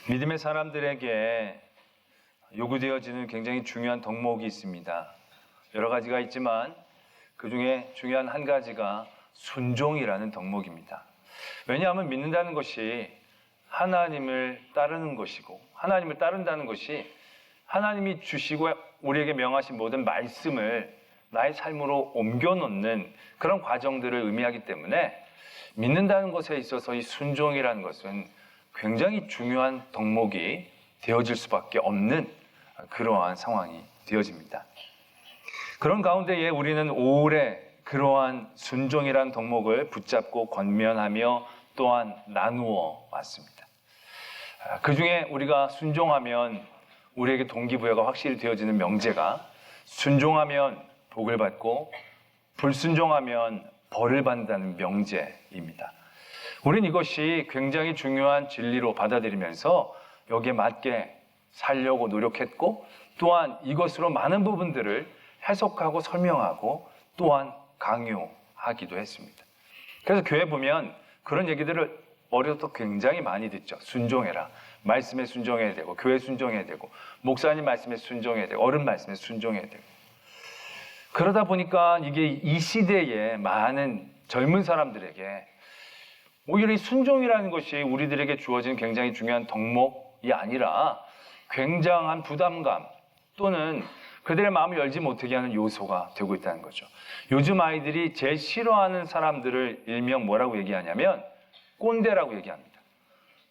믿음의 사람들에게 요구되어지는 굉장히 중요한 덕목이 있습니다. 여러 가지가 있지만 그 중에 중요한 한 가지가 순종이라는 덕목입니다. 왜냐하면 믿는다는 것이 하나님을 따르는 것이고, 하나님을 따른다는 것이 하나님이 주시고 우리에게 명하신 모든 말씀을 나의 삶으로 옮겨놓는 그런 과정들을 의미하기 때문에 믿는다는 것에 있어서 이 순종이라는 것은 굉장히 중요한 덕목이 되어질 수밖에 없는 그러한 상황이 되어집니다. 그런 가운데에 우리는 오래 그러한 순종이라는 덕목을 붙잡고 권면하며 또한 나누어 왔습니다. 그 중에 우리가 순종하면 우리에게 동기부여가 확실히 되어지는 명제가 순종하면 복을 받고 불순종하면 벌을 받는다는 명제입니다. 우리는 이것이 굉장히 중요한 진리로 받아들이면서 여기에 맞게 살려고 노력했고, 또한 이것으로 많은 부분들을 해석하고 설명하고 또한 강요하기도 했습니다. 그래서 교회 보면 그런 얘기들을 어려서 굉장히 많이 듣죠. 순종해라. 말씀에 순종해야 되고, 교회 순종해야 되고, 목사님 말씀에 순종해야 되고, 어른 말씀에 순종해야 되고. 그러다 보니까 이게 이 시대에 많은 젊은 사람들에게 오히려 이 순종이라는 것이 우리들에게 주어진 굉장히 중요한 덕목이 아니라 굉장한 부담감 또는 그들의 마음을 열지 못하게 하는 요소가 되고 있다는 거죠. 요즘 아이들이 제일 싫어하는 사람들을 일명 뭐라고 얘기하냐면 꼰대라고 얘기합니다.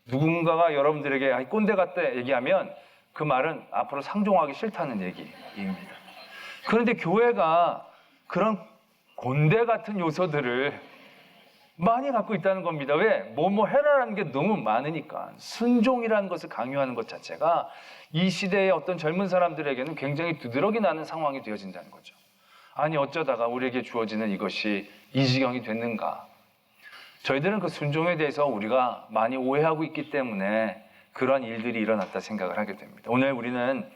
누군가가 여러분들에게 꼰대 같다 얘기하면 그 말은 앞으로 상종하기 싫다는 얘기입니다. 그런데 교회가 그런 꼰대 같은 요소들을 많이 갖고 있다는 겁니다. 왜? 뭐뭐 해라라는 게 너무 많으니까. 순종이라는 것을 강요하는 것 자체가 이 시대의 어떤 젊은 사람들에게는 굉장히 두드러기 나는 상황이 되어진다는 거죠. 아니 어쩌다가 우리에게 주어지는 이것이 이 지경이 됐는가. 저희들은 그 순종에 대해서 우리가 많이 오해하고 있기 때문에 그런 일들이 일어났다 생각을 하게 됩니다. 오늘 우리는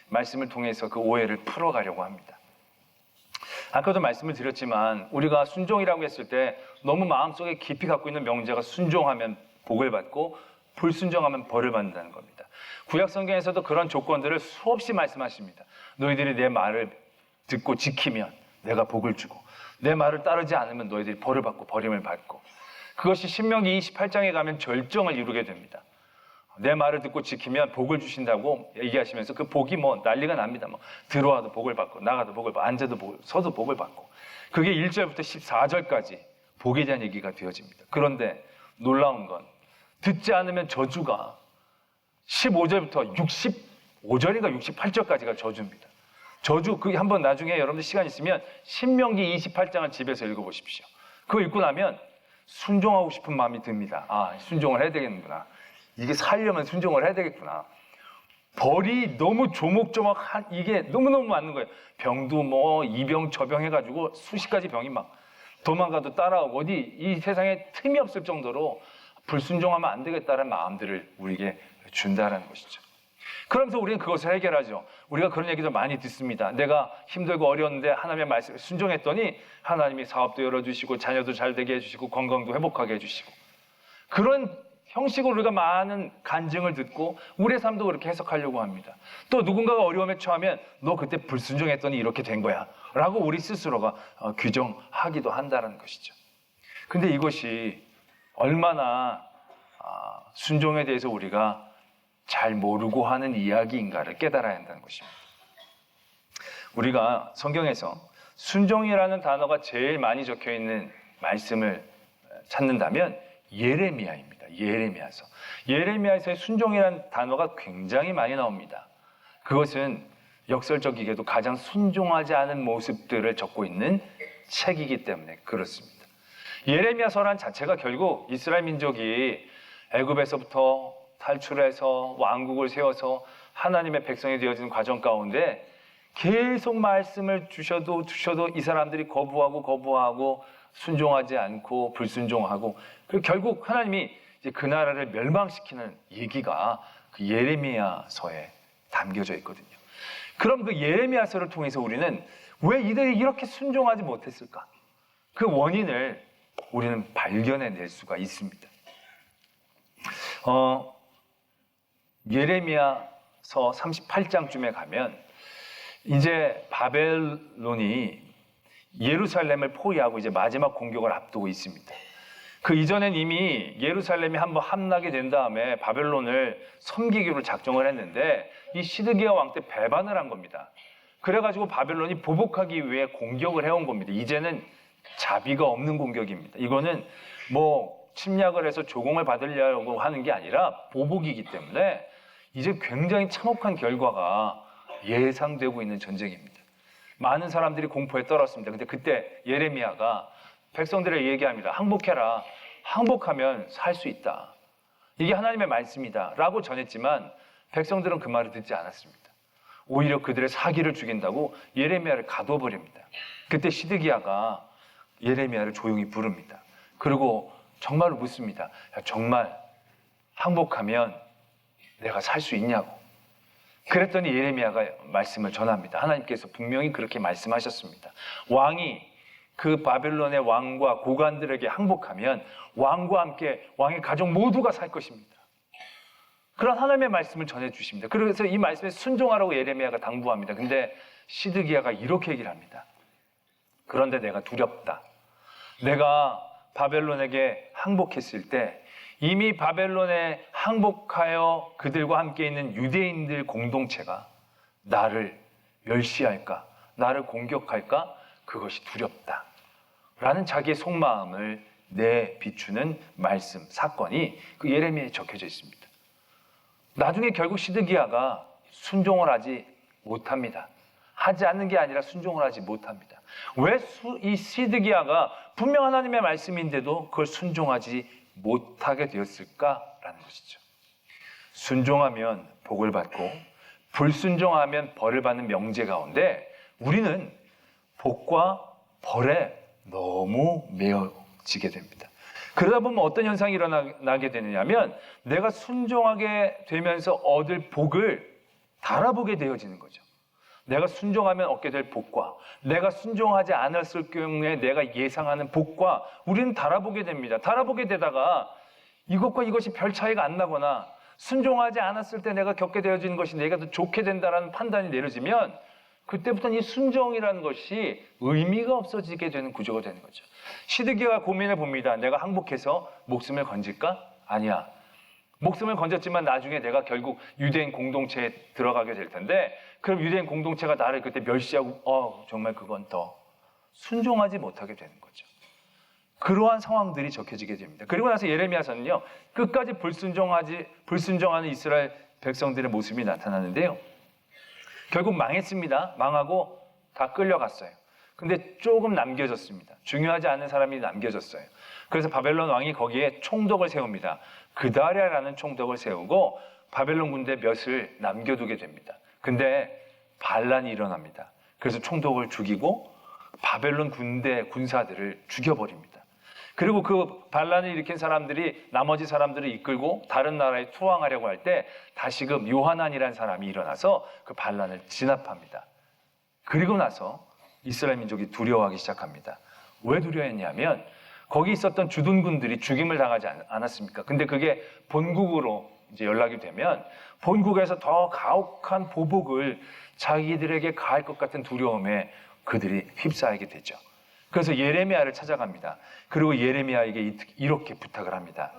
말씀을 통해서 그 오해를 풀어가려고 합니다. 아까도 말씀을 드렸지만 우리가 순종이라고 했을 때 너무 마음속에 깊이 갖고 있는 명제가 순종하면 복을 받고 불순종하면 벌을 받는다는 겁니다. 구약 성경에서도 그런 조건들을 수없이 말씀하십니다. 너희들이 내 말을 듣고 지키면 내가 복을 주고 내 말을 따르지 않으면 너희들이 벌을 받고 버림을 받고, 그것이 신명기 28장에 가면 절정을 이루게 됩니다. 내 말을 듣고 지키면 복을 주신다고 얘기하시면서 그 복이 뭐 난리가 납니다. 뭐 들어와도 복을 받고 나가도 복을 받고 앉아도 복을, 서도 복을 받고, 그게 1절부터 14절까지 복에 대한 얘기가 되어집니다. 그런데 놀라운 건 듣지 않으면 저주가 15절부터 65절인가 68절까지가 저주입니다. 저주, 그 한번 나중에 여러분들 시간 있으면 신명기 28장을 집에서 읽어보십시오. 그거 읽고 나면 순종하고 싶은 마음이 듭니다. 아, 순종을 해야 되겠는구나. 이게 살려면 순종을 해야 되겠구나. 벌이 너무 조목조목한, 이게 너무너무 많은 거예요. 병도 뭐 이병 저병 해가지고 수십 가지 병이 막 도망가도 따라오고 어디 이 세상에 틈이 없을 정도로 불순종하면 안 되겠다는 마음들을 우리에게 준다는 것이죠. 그러면서 우리는 그것을 해결하죠. 우리가 그런 얘기도 많이 듣습니다. 내가 힘들고 어려운데 하나님의 말씀을 순종했더니 하나님이 사업도 열어주시고 자녀도 잘 되게 해주시고 건강도 회복하게 해주시고, 그런 형식으로 우리가 많은 간증을 듣고 우리의 삶도 그렇게 해석하려고 합니다. 또 누군가가 어려움에 처하면 너 그때 불순종했더니 이렇게 된 거야 라고 우리 스스로가 규정하기도 한다는 것이죠. 근데 이것이 얼마나 순종에 대해서 우리가 잘 모르고 하는 이야기인가를 깨달아야 한다는 것입니다. 우리가 성경에서 순종이라는 단어가 제일 많이 적혀있는 말씀을 찾는다면 예레미야입니다. 예레미야서. 예레미야에서의 순종이라는 단어가 굉장히 많이 나옵니다. 그것은 역설적이게도 가장 순종하지 않은 모습들을 적고 있는 책이기 때문에 그렇습니다. 예레미야서란 자체가 결국 이스라엘 민족이 애굽에서부터 탈출해서 왕국을 세워서 하나님의 백성이 되어지는 과정 가운데 계속 말씀을 주셔도 이 사람들이 거부하고 순종하지 않고 불순종하고, 그리고 결국 하나님이 이제 그 나라를 멸망시키는 얘기가 그 예레미야서에 담겨져 있거든요. 그럼 그 예레미야서를 통해서 우리는 왜 이들이 이렇게 순종하지 못했을까? 그 원인을 우리는 발견해낼 수가 있습니다. 예레미야서 38장쯤에 가면 이제 바벨론이 예루살렘을 포위하고 이제 마지막 공격을 앞두고 있습니다. 그 이전엔 이미 예루살렘이 한번 함락이 된 다음에 바벨론을 섬기기로 작정을 했는데 이 시드기야 왕 때 배반을 한 겁니다. 그래가지고 바벨론이 보복하기 위해 공격을 해온 겁니다. 이제는 자비가 없는 공격입니다. 이거는 뭐 침략을 해서 조공을 받으려고 하는 게 아니라 보복이기 때문에 이제 굉장히 참혹한 결과가 예상되고 있는 전쟁입니다. 많은 사람들이 공포에 떨었습니다. 근데 그때 예레미야가 백성들에게 얘기합니다. 항복해라. 항복하면 살 수 있다. 이게 하나님의 말씀이다 라고 전했지만 백성들은 그 말을 듣지 않았습니다. 오히려 그들의 사기를 죽인다고 예레미야를 가둬버립니다. 그때 시드기야가 예레미야를 조용히 부릅니다. 그리고 정말로 묻습니다. 야, 정말 항복하면 내가 살 수 있냐고. 그랬더니 예레미야가 말씀을 전합니다. 하나님께서 분명히 그렇게 말씀하셨습니다. 왕이 그 바벨론의 왕과 고관들에게 항복하면 왕과 함께 왕의 가족 모두가 살 것입니다. 그런 하나님의 말씀을 전해주십니다. 그래서 이 말씀에 순종하라고 예레미야가 당부합니다. 근데 시드기야가 이렇게 얘기를 합니다. 그런데 내가 두렵다. 내가 바벨론에게 항복했을 때 이미 바벨론에 항복하여 그들과 함께 있는 유대인들 공동체가 나를 멸시할까? 나를 공격할까? 그것이 두렵다. 라는 자기의 속마음을 내비추는 말씀, 사건이 그 예레미야에 적혀져 있습니다. 나중에 결국 시드기야가 순종을 하지 못합니다. 하지 않는 게 아니라 순종을 하지 못합니다. 왜 이 시드기야가 분명 하나님의 말씀인데도 그걸 순종하지 못하게 되었을까라는 것이죠. 순종하면 복을 받고 불순종하면 벌을 받는 명제 가운데 우리는 복과 벌에 너무 매어지게 됩니다. 그러다 보면 어떤 현상이 일어나게 되느냐면 내가 순종하게 되면서 얻을 복을 달아보게 되어지는 거죠. 내가 순종하면 얻게 될 복과 내가 순종하지 않았을 경우에 내가 예상하는 복과 우리는 달아보게 됩니다. 달아보게 되다가 이것과 이것이 별 차이가 안 나거나 순종하지 않았을 때 내가 겪게 되어지는 것이 내가 더 좋게 된다는 판단이 내려지면 그때부터는 이 순종이라는 것이 의미가 없어지게 되는 구조가 되는 거죠. 시드기야가 고민해 봅니다. 내가 항복해서 목숨을 건질까? 아니야. 목숨을 건졌지만 나중에 내가 결국 유대인 공동체에 들어가게 될 텐데 그럼 유대인 공동체가 나를 그때 멸시하고 정말 그건 더 순종하지 못하게 되는 거죠. 그러한 상황들이 적혀지게 됩니다. 그리고 나서 예레미야서는요. 끝까지 불순종하는 이스라엘 백성들의 모습이 나타나는데요. 결국 망했습니다. 망하고 다 끌려갔어요. 근데 조금 남겨졌습니다. 중요하지 않은 사람이 남겨졌어요. 그래서 바벨론 왕이 거기에 총독을 세웁니다. 그다랴라는 총독을 세우고 바벨론 군대 몇을 남겨두게 됩니다. 근데 반란이 일어납니다. 그래서 총독을 죽이고 바벨론 군사들을 죽여버립니다. 그리고 그 반란을 일으킨 사람들이 나머지 사람들을 이끌고 다른 나라에 투항하려고 할 때 다시금 요하난이라는 사람이 일어나서 그 반란을 진압합니다. 그리고 나서 이스라엘 민족이 두려워하기 시작합니다. 왜 두려워했냐면 거기 있었던 주둔군들이 죽임을 당하지 않았습니까? 근데 그게 본국으로 이제 연락이 되면 본국에서 더 가혹한 보복을 자기들에게 가할 것 같은 두려움에 그들이 휩싸이게 되죠. 그래서 예레미야를 찾아갑니다. 그리고 예레미야에게 이렇게 부탁을 합니다.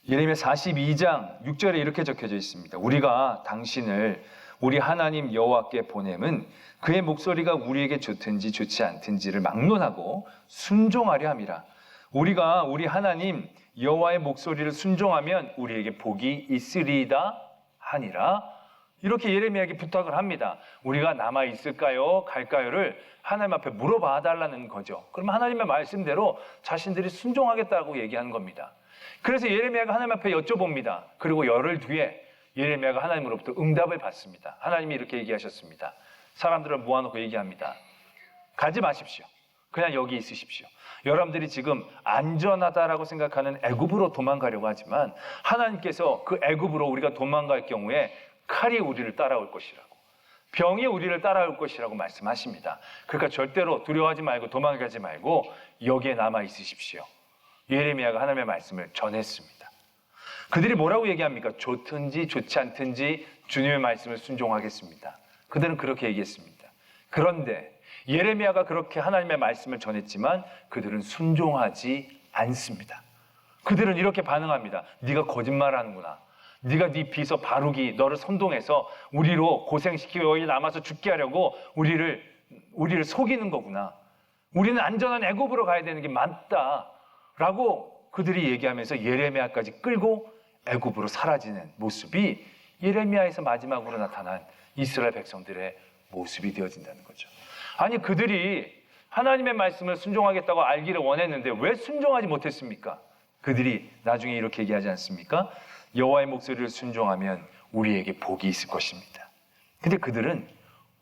예레미야 42장 6절에 이렇게 적혀져 있습니다. 우리가 당신을 우리 하나님 여호와께 보냄은 그의 목소리가 우리에게 좋든지 좋지 않든지를 막론하고 순종하려 함이라. 우리가 우리 하나님 여호와의 목소리를 순종하면 우리에게 복이 있으리이다 하니라. 이렇게 예레미야에게 부탁을 합니다. 우리가 남아 있을까요? 갈까요?를 하나님 앞에 물어봐 달라는 거죠. 그러면 하나님의 말씀대로 자신들이 순종하겠다고 얘기하는 겁니다. 그래서 예레미야가 하나님 앞에 여쭤봅니다. 그리고 열흘 뒤에 예레미야가 하나님으로부터 응답을 받습니다. 하나님이 이렇게 얘기하셨습니다. 사람들을 모아놓고 얘기합니다. 가지 마십시오. 그냥 여기 있으십시오. 여러분들이 지금 안전하다라고 생각하는 애굽으로 도망가려고 하지만 하나님께서 그 애굽으로 우리가 도망갈 경우에 칼이 우리를 따라올 것이라고, 병이 우리를 따라올 것이라고 말씀하십니다. 그러니까 절대로 두려워하지 말고 도망가지 말고 여기에 남아 있으십시오. 예레미야가 하나님의 말씀을 전했습니다. 그들이 뭐라고 얘기합니까? 좋든지 좋지 않든지 주님의 말씀을 순종하겠습니다. 그들은 그렇게 얘기했습니다. 그런데 예레미야가 그렇게 하나님의 말씀을 전했지만 그들은 순종하지 않습니다. 그들은 이렇게 반응합니다. 네가 거짓말하는구나. 네가 네 비서 바룩이 너를 선동해서 우리로 고생시키고 여기 남아서 죽게 하려고 우리를 속이는 거구나. 우리는 안전한 애굽으로 가야 되는 게 맞다라고 그들이 얘기하면서 예레미야까지 끌고 애굽으로 사라지는 모습이 예레미야에서 마지막으로 나타난 이스라엘 백성들의 모습이 되어진다는 거죠. 아니, 그들이 하나님의 말씀을 순종하겠다고 알기를 원했는데 왜 순종하지 못했습니까? 그들이 나중에 이렇게 얘기하지 않습니까? 여호와의 목소리를 순종하면 우리에게 복이 있을 것입니다. 근데 그들은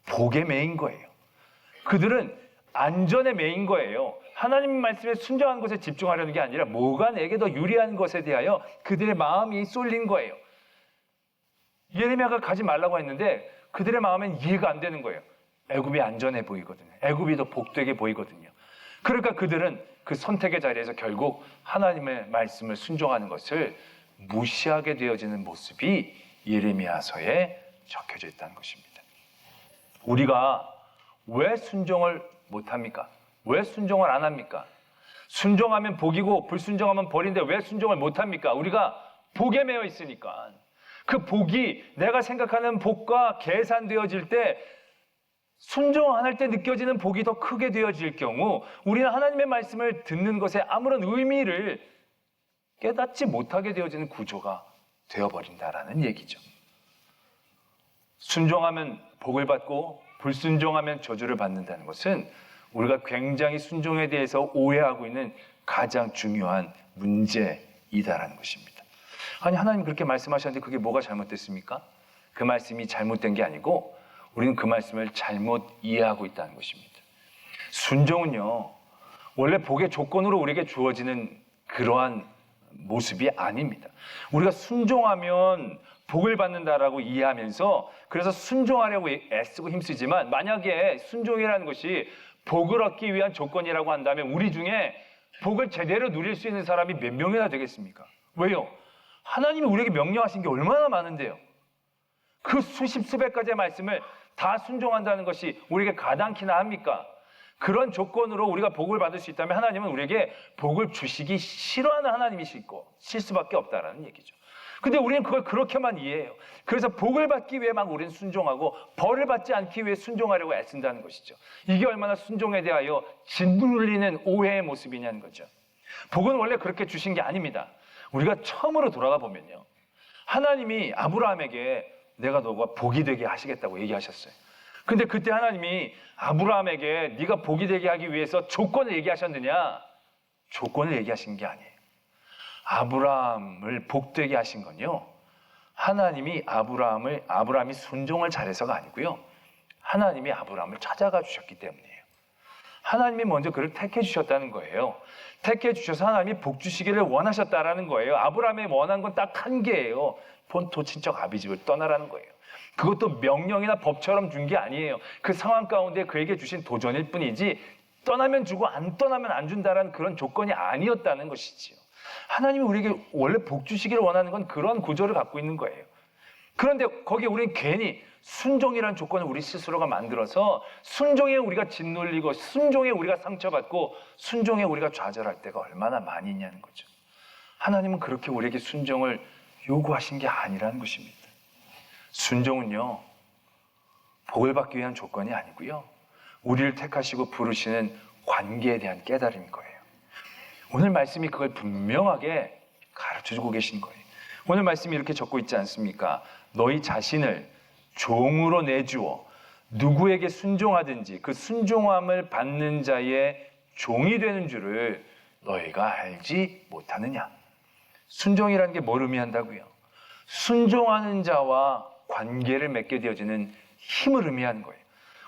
복에 매인 거예요. 그들은 안전에 매인 거예요. 하나님의 말씀에 순종하는 것에 집중하려는 게 아니라 뭐가 내게 더 유리한 것에 대하여 그들의 마음이 쏠린 거예요. 예레미야가 가지 말라고 했는데 그들의 마음엔 이해가 안 되는 거예요. 애굽이 안전해 보이거든요. 애굽이 더 복되게 보이거든요. 그러니까 그들은 그 선택의 자리에서 결국 하나님의 말씀을 순종하는 것을 무시하게 되어지는 모습이 예레미야서에 적혀져 있다는 것입니다. 우리가 왜 순종을 못합니까? 왜 순종을 안 합니까? 순종하면 복이고 불순종하면 벌인데 왜 순종을 못합니까? 우리가 복에 매여 있으니까. 그 복이 내가 생각하는 복과 계산되어질 때 순종 안 할 때 느껴지는 복이 더 크게 되어질 경우 우리는 하나님의 말씀을 듣는 것에 아무런 의미를 깨닫지 못하게 되어지는 구조가 되어버린다라는 얘기죠. 순종하면 복을 받고 불순종하면 저주를 받는다는 것은 우리가 굉장히 순종에 대해서 오해하고 있는 가장 중요한 문제이다라는 것입니다. 아니, 하나님 그렇게 말씀하셨는데 그게 뭐가 잘못됐습니까? 그 말씀이 잘못된 게 아니고 우리는 그 말씀을 잘못 이해하고 있다는 것입니다. 순종은요, 원래 복의 조건으로 우리에게 주어지는 그러한 모습이 아닙니다. 우리가 순종하면 복을 받는다라고 이해하면서 그래서 순종하려고 애쓰고 힘쓰지만 만약에 순종이라는 것이 복을 얻기 위한 조건이라고 한다면 우리 중에 복을 제대로 누릴 수 있는 사람이 몇 명이나 되겠습니까? 왜요? 하나님이 우리에게 명령하신 게 얼마나 많은데요. 그 수십 수백 가지의 말씀을 다 순종한다는 것이 우리에게 가당키나 합니까? 그런 조건으로 우리가 복을 받을 수 있다면 하나님은 우리에게 복을 주시기 싫어하는 하나님이시고 실 수밖에 없다라는 얘기죠. 근데 우리는 그걸 그렇게만 이해해요. 그래서 복을 받기 위해 막 우리는 순종하고 벌을 받지 않기 위해 순종하려고 애쓴다는 것이죠. 이게 얼마나 순종에 대하여 짓눌리는 오해의 모습이냐는 거죠. 복은 원래 그렇게 주신 게 아닙니다. 우리가 처음으로 돌아가 보면요, 하나님이 아브라함에게 내가 너가 복이 되게 하시겠다고 얘기하셨어요. 근데 그때 하나님이 아브라함에게 네가 복이 되게 하기 위해서 조건을 얘기하셨느냐? 조건을 얘기하신 게 아니에요. 아브라함을 복되게 하신 건요, 하나님이 아브라함이 순종을 잘해서가 아니고요, 하나님이 아브라함을 찾아가 주셨기 때문이에요. 하나님이 먼저 그를 택해 주셨다는 거예요. 택해 주셔서 하나님이 복 주시기를 원하셨다라는 거예요. 아브라함이 원한 건 딱 한 개예요. 본토 친척 아비집을 떠나라는 거예요. 그것도 명령이나 법처럼 준 게 아니에요. 그 상황 가운데 그에게 주신 도전일 뿐이지 떠나면 주고 안 떠나면 안 준다라는 그런 조건이 아니었다는 것이지요. 하나님이 우리에게 원래 복 주시기를 원하는 건 그런 구조를 갖고 있는 거예요. 그런데 거기에 우리는 괜히 순종이라는 조건을 우리 스스로가 만들어서 순종에 우리가 짓눌리고 순종에 우리가 상처받고 순종에 우리가 좌절할 때가 얼마나 많이 있냐는 거죠. 하나님은 그렇게 우리에게 순종을 요구하신 게 아니라는 것입니다. 순종은요, 복을 받기 위한 조건이 아니고요, 우리를 택하시고 부르시는 관계에 대한 깨달음인 거예요. 오늘 말씀이 그걸 분명하게 가르쳐주고 계신 거예요. 오늘 말씀이 이렇게 적고 있지 않습니까? 너희 자신을 종으로 내주어 누구에게 순종하든지 그 순종함을 받는 자의 종이 되는 줄을 너희가 알지 못하느냐? 순종이라는 게 뭘 의미한다고요? 순종하는 자와 관계를 맺게 되어지는 힘을 의미하는 거예요.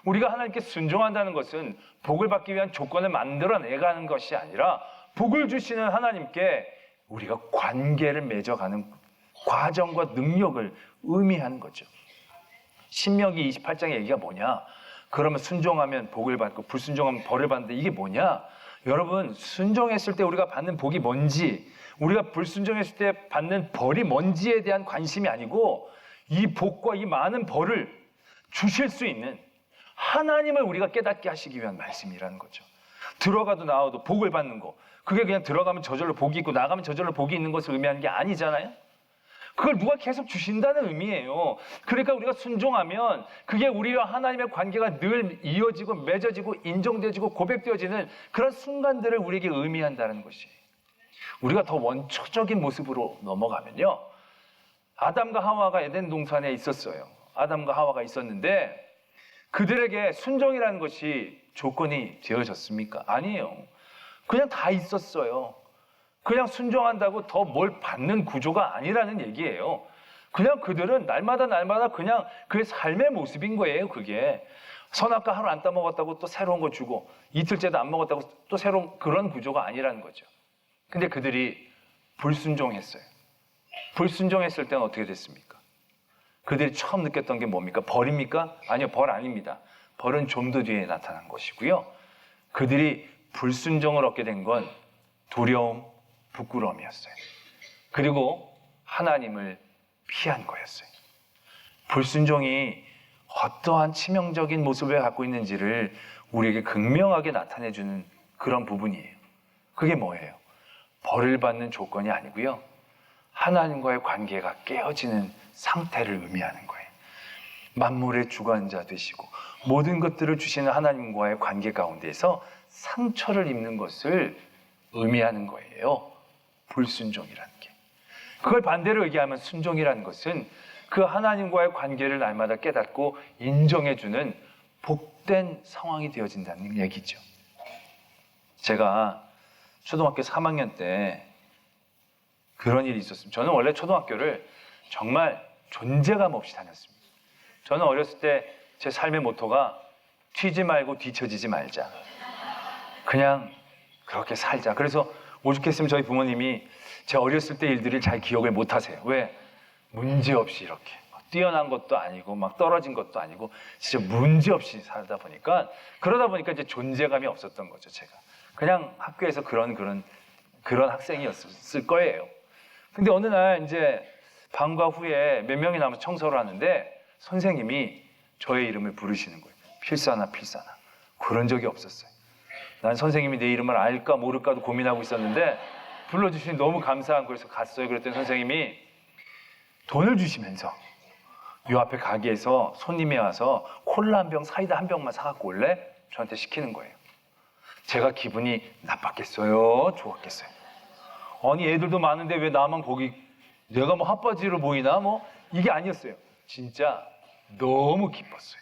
우리가 하나님께 순종한다는 것은 복을 받기 위한 조건을 만들어내가는 것이 아니라 복을 주시는 하나님께 우리가 관계를 맺어가는 과정과 능력을 의미하는 거죠. 신명기 28장의 얘기가 뭐냐? 그러면 순종하면 복을 받고 불순종하면 벌을 받는데 이게 뭐냐? 여러분, 순종했을 때 우리가 받는 복이 뭔지, 우리가 불순종했을 때 받는 벌이 뭔지에 대한 관심이 아니고 이 복과 이 많은 벌을 주실 수 있는 하나님을 우리가 깨닫게 하시기 위한 말씀이라는 거죠. 들어가도 나와도 복을 받는 거, 그게 그냥 들어가면 저절로 복이 있고 나가면 저절로 복이 있는 것을 의미하는 게 아니잖아요. 그걸 누가 계속 주신다는 의미예요. 그러니까 우리가 순종하면 그게 우리와 하나님의 관계가 늘 이어지고 맺어지고 인정되어지고 고백되어지는 그런 순간들을 우리에게 의미한다는 것이, 우리가 더 원초적인 모습으로 넘어가면요, 아담과 하와가 에덴 동산에 있었어요. 아담과 하와가 있었는데 그들에게 순종이라는 것이 조건이 되어졌습니까? 아니에요. 그냥 다 있었어요. 그냥 순종한다고 더 뭘 받는 구조가 아니라는 얘기예요. 그냥 그들은 날마다 그냥 그의 삶의 모습인 거예요. 그게 선악과 하루 안 따먹었다고 또 새로운 거 주고 이틀째도 안 먹었다고 또 새로운 그런 구조가 아니라는 거죠. 근데 그들이 불순종했어요. 불순종했을 때는 어떻게 됐습니까? 그들이 처음 느꼈던 게 뭡니까? 벌입니까? 아니요, 벌 아닙니다. 벌은 좀 더 뒤에 나타난 것이고요. 그들이 불순종을 얻게 된 건 두려움, 부끄러움이었어요. 그리고 하나님을 피한 거였어요. 불순종이 어떠한 치명적인 모습을 갖고 있는지를 우리에게 극명하게 나타내주는 그런 부분이에요. 그게 뭐예요? 벌을 받는 조건이 아니고요, 하나님과의 관계가 깨어지는 상태를 의미하는 거예요. 만물의 주관자 되시고 모든 것들을 주시는 하나님과의 관계 가운데에서 상처를 입는 것을 의미하는 거예요. 불순종이라는 게. 그걸 반대로 얘기하면 순종이라는 것은 그 하나님과의 관계를 날마다 깨닫고 인정해주는 복된 상황이 되어진다는 얘기죠. 제가 초등학교 3학년 때 그런 일이 있었습니다. 저는 원래 초등학교를 정말 존재감 없이 다녔습니다. 저는 어렸을 때 제 삶의 모토가 튀지 말고 뒤처지지 말자. 그냥 그렇게 살자. 그래서 오죽했으면 저희 부모님이 제 어렸을 때 일들을 잘 기억을 못 하세요. 왜? 문제없이 이렇게 뛰어난 것도 아니고 막 떨어진 것도 아니고 진짜 문제없이 살다 보니까, 그러다 보니까 이제 존재감이 없었던 거죠. 제가 그냥 학교에서 그런 학생이었을 거예요. 근데 어느 날 이제 방과 후에 몇 명이 남아서 청소를 하는데 선생님이 저의 이름을 부르시는 거예요. 필사나. 그런 적이 없었어요. 난 선생님이 내 이름을 알까 모를까도 고민하고 있었는데 불러주시니 너무 감사한 거여서 갔어요. 그랬더니 선생님이 돈을 주시면서 요 앞에 가게에서 손님이 와서 콜라 한 병, 사이다 한 병만 사갖고 올래? 저한테 시키는 거예요. 제가 기분이 나빴겠어요? 좋았겠어요? 아니 애들도 많은데 왜 나만 거기, 내가 뭐 핫바지로 보이나? 뭐 이게 아니었어요. 진짜 너무 기뻤어요.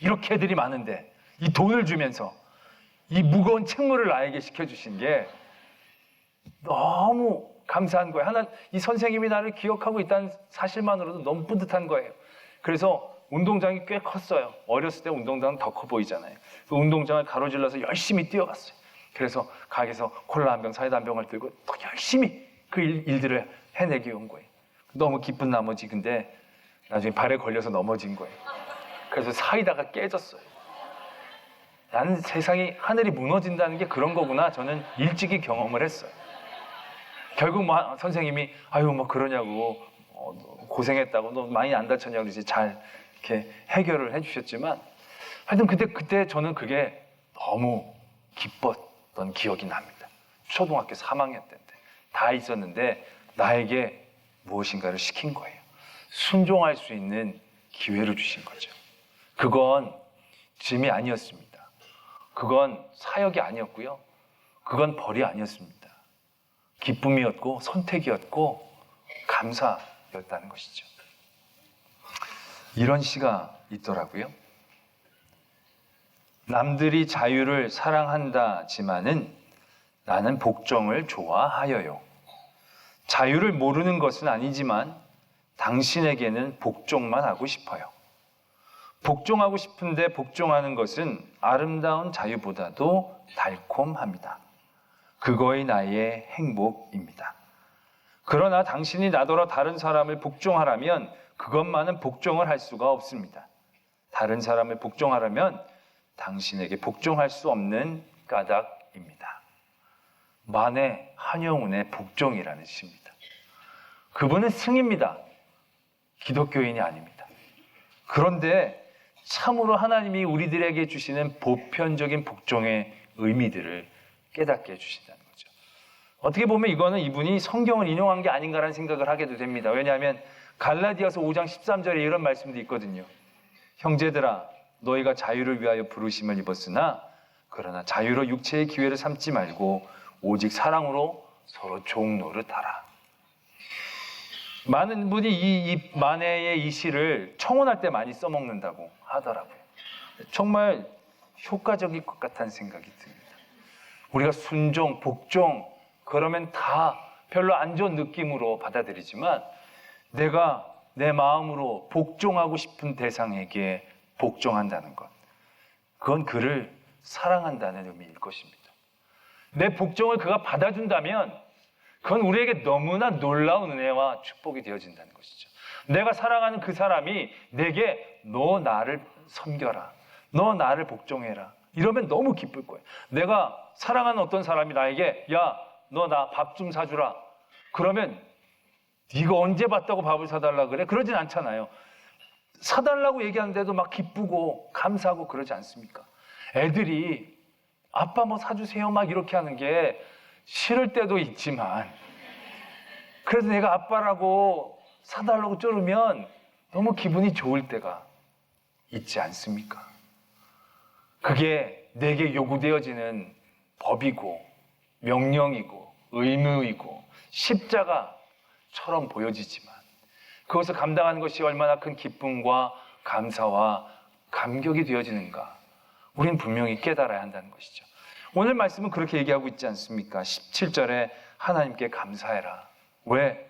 이렇게 애들이 많은데 이 돈을 주면서 이 무거운 책무를 나에게 시켜주신 게 너무 감사한 거예요. 이 선생님이 나를 기억하고 있다는 사실만으로도 너무 뿌듯한 거예요. 그래서 운동장이 꽤 컸어요. 어렸을 때 운동장은 더 커 보이잖아요. 그 운동장을 가로질러서 열심히 뛰어갔어요. 그래서 가게에서 콜라 한 병, 사이다 한 병을 들고 또 열심히 그 일들을 해내기 온 거예요. 너무 기쁜 나머지 근데 나중에 발에 걸려서 넘어진 거예요. 그래서 사이다가 깨졌어요. 나는 세상이, 하늘이 무너진다는 게 그런 거구나. 저는 일찍이 경험을 했어요. 결국 뭐 선생님이 아유 뭐 그러냐고, 고생했다고, 너 많이 안 다쳤냐고 이제 잘 이렇게 해결을 해주셨지만, 하여튼 그때 저는 그게 너무 기뻤던 기억이 납니다. 초등학교 3학년 때인데 다 있었는데 나에게 무엇인가를 시킨 거예요. 순종할 수 있는 기회를 주신 거죠. 그건 짐이 아니었습니다. 그건 사역이 아니었고요. 그건 벌이 아니었습니다. 기쁨이었고 선택이었고 감사였다는 것이죠. 이런 시가 있더라고요. 남들이 자유를 사랑한다지만은 나는 복종을 좋아하여요. 자유를 모르는 것은 아니지만 당신에게는 복종만 하고 싶어요. 복종하고 싶은데 복종하는 것은 아름다운 자유보다도 달콤합니다. 그거이 나의 행복입니다. 그러나 당신이 나더러 다른 사람을 복종하라면 그것만은 복종을 할 수가 없습니다. 다른 사람을 복종하라면 당신에게 복종할 수 없는 까닭입니다. 만해 한영운의 복종이라는 시입니다. 그분은 승입니다. 기독교인이 아닙니다. 그런데 참으로 하나님이 우리들에게 주시는 보편적인 복종의 의미들을 깨닫게 해주신다는 거죠. 어떻게 보면 이거는 이분이 성경을 인용한 게 아닌가라는 생각을 하게도 됩니다. 왜냐하면 갈라디아서 5장 13절에 이런 말씀도 있거든요. 형제들아, 너희가 자유를 위하여 부르심을 입었으나 그러나 자유로 육체의 기회를 삼지 말고 오직 사랑으로 서로 종 노릇하라. 많은 분이 이 만해의 이 시를 청혼할 때 많이 써먹는다고 하더라고요. 정말 효과적일 것 같다는 생각이 듭니다. 우리가 순종, 복종 그러면 다 별로 안 좋은 느낌으로 받아들이지만 내가 내 마음으로 복종하고 싶은 대상에게 복종한다는 것, 그건 그를 사랑한다는 의미일 것입니다. 내 복종을 그가 받아준다면 그건 우리에게 너무나 놀라운 은혜와 축복이 되어진다는 것이죠. 내가 사랑하는 그 사람이 내게 너 나를 섬겨라, 너 나를 복종해라 이러면 너무 기쁠 거예요. 내가 사랑하는 어떤 사람이 나에게 야, 너 나 밥 좀 사주라 그러면 네가 언제 봤다고 밥을 사달라 그래? 그러진 않잖아요. 사달라고 얘기하는데도 막 기쁘고 감사하고 그러지 않습니까? 애들이 아빠 뭐 사주세요 막 이렇게 하는 게 싫을 때도 있지만 그래도 내가 아빠라고 사달라고 쪼르면 너무 기분이 좋을 때가 있지 않습니까? 그게 내게 요구되어지는 법이고 명령이고 의무이고 십자가처럼 보여지지만 그것을 감당하는 것이 얼마나 큰 기쁨과 감사와 감격이 되어지는가 우린 분명히 깨달아야 한다는 것이죠. 오늘 말씀은 그렇게 얘기하고 있지 않습니까? 17절에 하나님께 감사해라. 왜?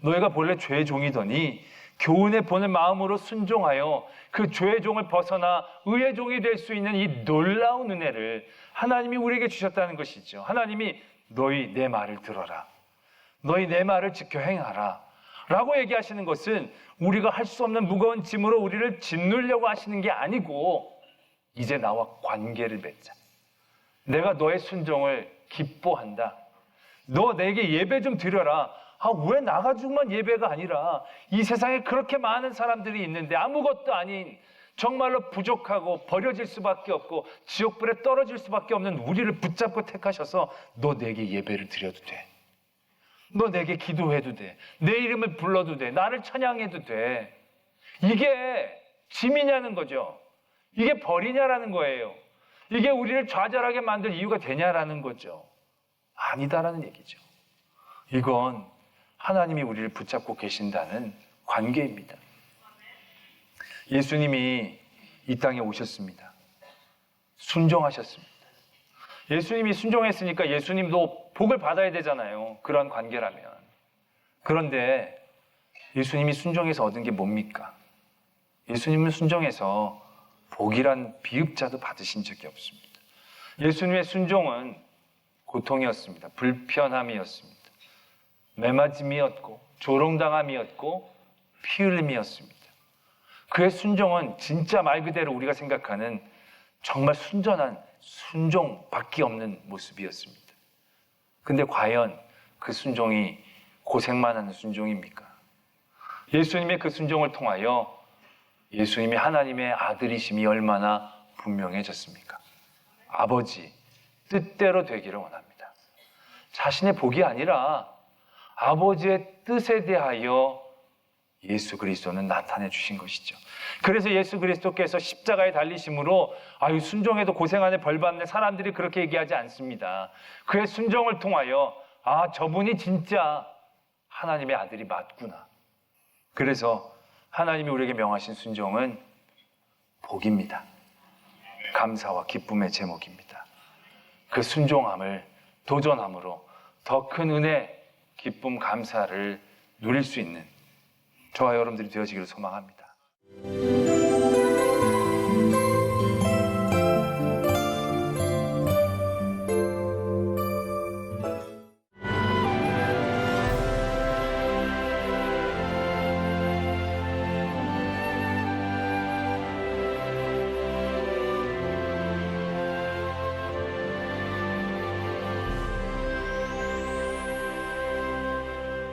너희가 본래 죄의 종이더니 교훈의 본을 마음으로 순종하여 그 죄의 종을 벗어나 의의 종이 될 수 있는 이 놀라운 은혜를 하나님이 우리에게 주셨다는 것이죠. 하나님이 너희 내 말을 들어라. 너희 내 말을 지켜 행하라. 라고 얘기하시는 것은 우리가 할 수 없는 무거운 짐으로 우리를 짓누려고 하시는 게 아니고 이제 나와 관계를 맺자. 내가 너의 순종을 기뻐한다. 너 내게 예배 좀 드려라. 왜 나가지고만 예배가 아니라 이 세상에 그렇게 많은 사람들이 있는데 아무것도 아닌 정말로 부족하고 버려질 수밖에 없고 지옥불에 떨어질 수밖에 없는 우리를 붙잡고 택하셔서 너 내게 예배를 드려도 돼. 너 내게 기도해도 돼. 내 이름을 불러도 돼. 나를 찬양해도 돼. 이게 짐이냐는 거죠. 이게 벌이냐라는 거예요. 이게 우리를 좌절하게 만들 이유가 되냐라는 거죠. 아니다라는 얘기죠. 이건 하나님이 우리를 붙잡고 계신다는 관계입니다. 예수님이 이 땅에 오셨습니다. 순종하셨습니다. 예수님이 순종했으니까 예수님도 복을 받아야 되잖아요. 그런 관계라면. 그런데 예수님이 순종해서 얻은 게 뭡니까? 예수님은 순종해서 복이란 비읍자도 받으신 적이 없습니다. 예수님의 순종은 고통이었습니다. 불편함이었습니다. 매맞음이었고 조롱당함이었고 피 흘림이었습니다. 그의 순종은 진짜 말 그대로 우리가 생각하는 정말 순전한 순종밖에 없는 모습이었습니다. 근데 과연 그 순종이 고생만 하는 순종입니까? 예수님의 그 순종을 통하여 예수님이 하나님의 아들이심이 얼마나 분명해졌습니까? 아버지 뜻대로 되기를 원합니다. 자신의 복이 아니라 아버지의 뜻에 대하여 예수 그리스도는 나타내 주신 것이죠. 그래서 예수 그리스도께서 십자가에 달리심으로 순종해도 고생하네 벌받네 사람들이 그렇게 얘기하지 않습니다. 그의 순종을 통하여 저분이 진짜 하나님의 아들이 맞구나. 그래서 하나님이 우리에게 명하신 순종은 복입니다. 감사와 기쁨의 제목입니다. 그 순종함을 도전함으로 더 큰 은혜, 기쁨, 감사를 누릴 수 있는 저와 여러분들이 되어지기를 소망합니다.